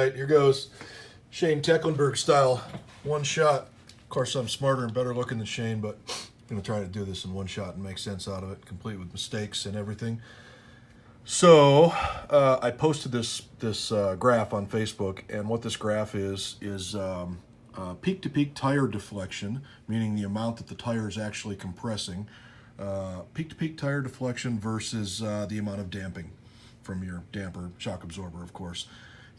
right, here goes. Shane Tecklenburg style, one shot. Of course, I'm smarter and better looking than Shane, but I'm going to try to do this in one shot and make sense out of it, complete with mistakes and everything. So I posted this graph on Facebook, and what this graph is peak-to-peak tire deflection, meaning the amount that the tire is actually compressing. Peak-to-peak tire deflection versus the amount of damping from your damper shock absorber, of course.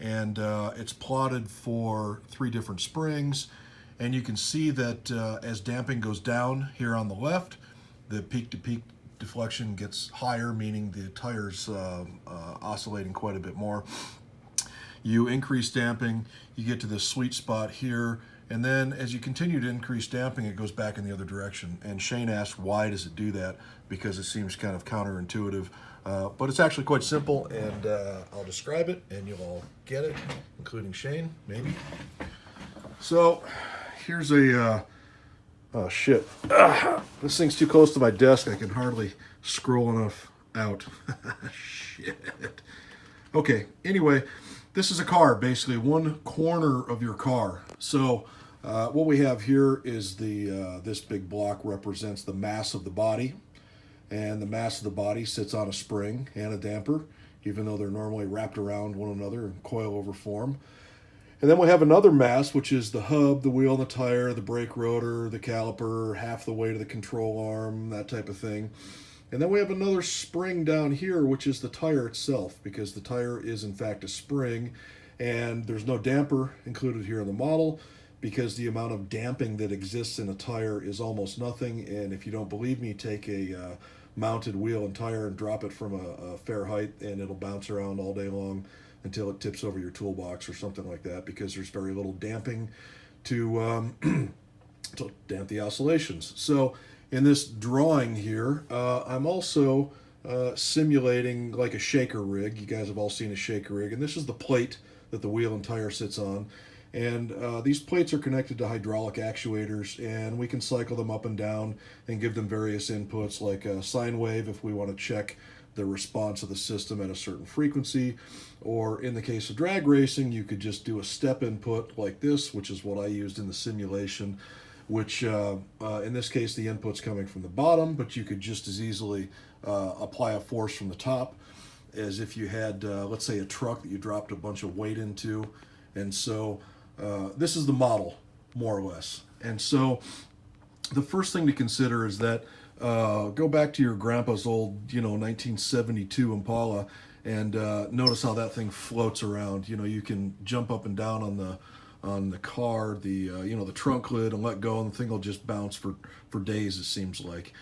And it's plotted for 3 different springs, and you can see that as damping goes down here on the left, the peak-to-peak deflection gets higher, meaning the tire's oscillating quite a bit more. You increase damping, you get to this sweet spot here, and then as you continue to increase damping, it goes back in the other direction. And Shane asked, why does it do that? Because it seems kind of counterintuitive, but it's actually quite simple, and I'll describe it, and you'll all get it, including Shane, maybe. So here's a oh shit. This thing's too close to my desk. I can hardly scroll enough out. Shit. Okay, anyway, this is a car, basically one corner of your car. So what we have here is this big block represents the mass of the body. And the mass of the body sits on a spring and a damper, even though they're normally wrapped around one another in coilover form. And then we have another mass, which is the hub, the wheel and the tire, the brake rotor, the caliper, half the weight of the control arm, that type of thing. And then we have another spring down here, which is the tire itself, because the tire is in fact a spring, and there's no damper included here in the model, because the amount of damping that exists in a tire is almost nothing. And if you don't believe me, take a mounted wheel and tire and drop it from a fair height, and it'll bounce around all day long until it tips over your toolbox or something like that, because there's very little damping to damp the oscillations. So in this drawing here, I'm also simulating like a shaker rig. You guys have all seen a shaker rig, and this is the plate that the wheel and tire sits on. And these plates are connected to hydraulic actuators, and we can cycle them up and down and give them various inputs, like a sine wave if we want to check the response of the system at a certain frequency. Or in the case of drag racing, you could just do a step input like this, which is what I used in the simulation, which in this case the input's coming from the bottom, but you could just as easily apply a force from the top as if you had, let's say, a truck that you dropped a bunch of weight into. And so this is the model, more or less. And so the first thing to consider is that go back to your grandpa's old, 1972 Impala, and notice how that thing floats around. You can jump up and down on the car, the trunk lid, and let go, and the thing will just bounce for days, it seems like.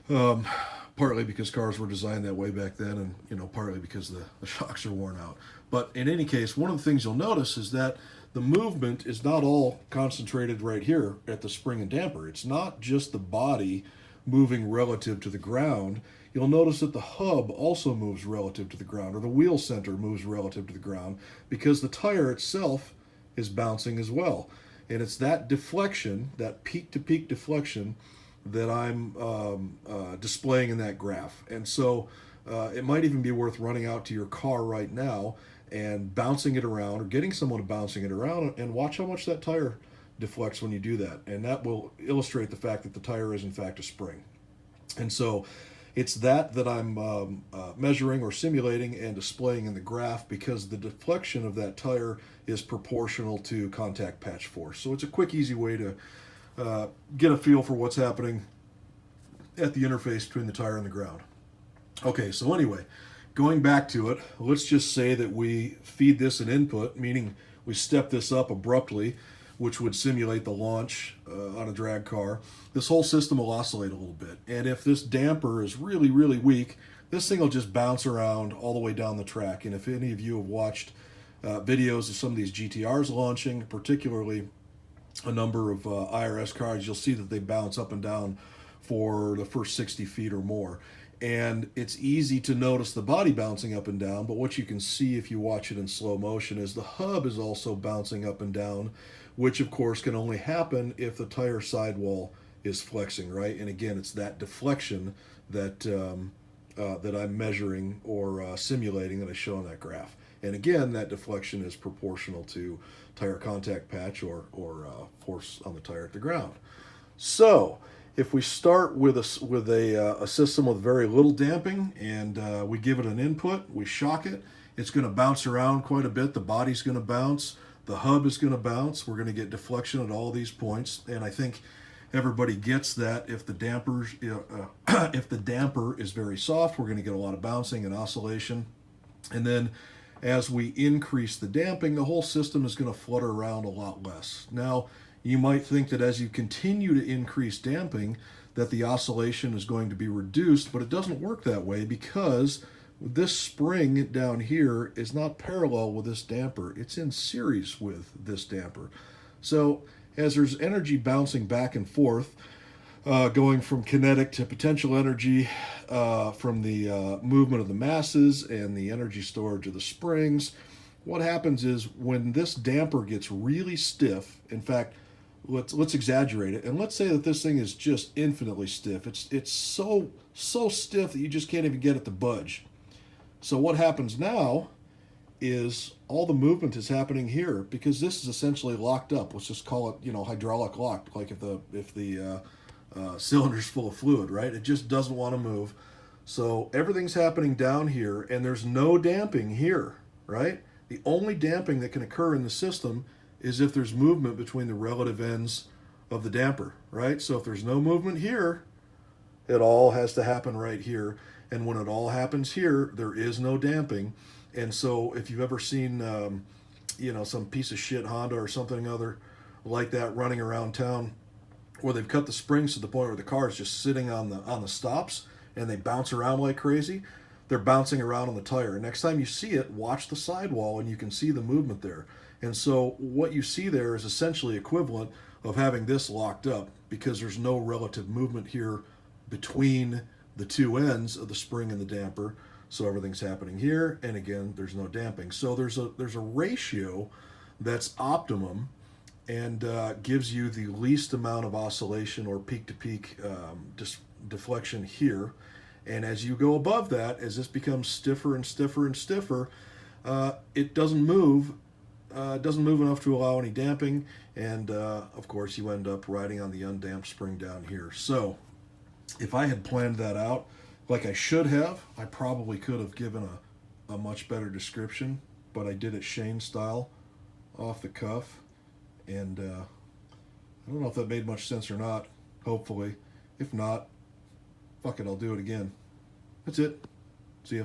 Partly because cars were designed that way back then, and partly because the shocks are worn out. But in any case, one of the things you'll notice is that the movement is not all concentrated right here at the spring and damper. It's not just the body moving relative to the ground. You'll notice that the hub also moves relative to the ground, or the wheel center moves relative to the ground, because the tire itself is bouncing as well. And it's that deflection, that peak-to-peak deflection, that I'm displaying in that graph. And so it might even be worth running out to your car right now and bouncing it around, or getting someone bouncing it around, and watch how much that tire deflects when you do that. And that will illustrate the fact that the tire is in fact a spring. And so it's that I'm measuring or simulating and displaying in the graph, because the deflection of that tire is proportional to contact patch force. So it's a quick, easy way to get a feel for what's happening at the interface between the tire and the ground. Okay, so anyway, going back to it, let's just say that we feed this an input, meaning we step this up abruptly, which would simulate the launch on a drag car. This whole system will oscillate a little bit. And if this damper is really, really weak, this thing will just bounce around all the way down the track. And if any of you have watched videos of some of these GTRs launching, particularly a number of IRS cars, you'll see that they bounce up and down for the first 60 feet or more. And it's easy to notice the body bouncing up and down, but what you can see if you watch it in slow motion is the hub is also bouncing up and down, which of course can only happen if the tire sidewall is flexing, right? And again, it's that deflection that that I'm measuring or simulating that I show on that graph. And again, that deflection is proportional to tire contact patch or force on the tire at the ground. So if we start with a system with very little damping and we give it an input, we shock it, it's going to bounce around quite a bit. The body's going to bounce. The hub is going to bounce. We're going to get deflection at all these points. And I think everybody gets that if the if the damper is very soft, we're going to get a lot of bouncing and oscillation. And then as we increase the damping, the whole system is going to flutter around a lot less. Now, you might think that as you continue to increase damping, that the oscillation is going to be reduced, but it doesn't work that way because this spring down here is not parallel with this damper. It's in series with this damper. So as there's energy bouncing back and forth, going from kinetic to potential energy, from the movement of the masses and the energy storage of the springs, what happens is when this damper gets really stiff, in fact, let's exaggerate it, and let's say that this thing is just infinitely stiff. It's so stiff that you just can't even get it to budge. So what happens now is all the movement is happening here because this is essentially locked up. Let's just call it, hydraulic lock, like if the cylinder's full of fluid, right? It just doesn't want to move. So everything's happening down here, and there's no damping here, right? The only damping that can occur in the system is if there's movement between the relative ends of the damper, right? So if there's no movement here, it all has to happen right here. And when it all happens here, there is no damping. And so if you've ever seen, some piece of shit Honda or something other like that running around town, where they've cut the springs to the point where the car is just sitting on the stops and they bounce around like crazy, they're bouncing around on the tire. Next time you see it, watch the sidewall and you can see the movement there. And so what you see there is essentially equivalent of having this locked up because there's no relative movement here between the two ends of the spring and the damper. So everything's happening here, and again, there's no damping. So there's a ratio that's optimum and gives you the least amount of oscillation or peak-to-peak deflection here. And as you go above that, as this becomes stiffer and stiffer and stiffer, it doesn't move. It doesn't move enough to allow any damping, and of course you end up riding on the undamped spring down here. So if I had planned that out like I should have, I probably could have given a much better description, but I did it Shane style, off the cuff, and I don't know if that made much sense or not, hopefully. If not, fuck it, I'll do it again. That's it. See ya.